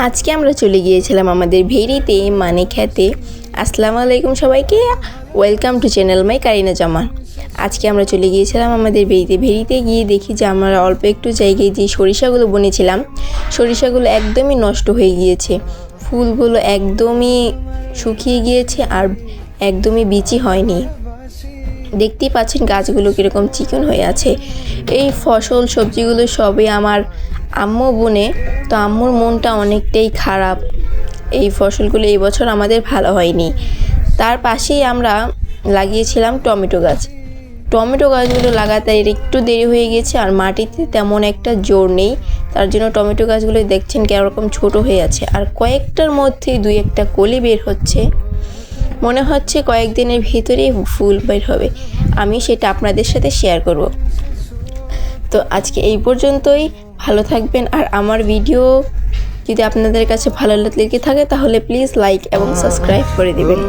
আজকে আমরা চলে গিয়েছিলাম আমাদের ভেড়িতে মানে খেতে। আসসালামু আলাইকুম সবাইকে, welcome to channel my Karina Zaman. আজকে আমরা চলে গিয়েছিলাম আমাদের ভেড়িতে গিয়ে দেখি যে আমরা অল্প একটু জায়গায় যে সরিষাগুলো বুনেছিলাম, সরিষাগুলো একদমই নষ্ট হয়ে গিয়েছে। ফুলগুলো একদমই শুকিয়ে গিয়েছে আর একদমই বিচি হয়নি। দেখতেই পাচ্ছেন গাছগুলো কীরকম চিকন হয়ে আছে। এই ফসল সবজিগুলো সবই আমার আম্মু বুনে, তো আম্মুর মনটা অনেকটাই খারাপ। এই ফসলগুলো এই বছর আমাদের ভালো হয়নি। তার পাশেই আমরা লাগিয়েছিলাম টমেটো গাছ। টমেটো গাছগুলো লাগাতে একটু দেরি হয়ে গেছে আর মাটিতে তেমন একটা জোর নেই, তার জন্য টমেটো গাছগুলো দেখছেন কীরকম ছোট হয়ে আছে। আর কয়েকটার মধ্যেই দুই একটা কলি বের হচ্ছে, মনে হচ্ছে কয়েকদিনের ভিতরেই ফুল বের হবে। আমি সেটা আপনাদের সাথে শেয়ার করব। তো আজকে এই পর্যন্তই, ভালো থাকবেন। আর আমার ভিডিও যদি আপনাদের কাছে ভালো লেগে থাকে তাহলে প্লিজ লাইক এবং সাবস্ক্রাইব করে দিবেন।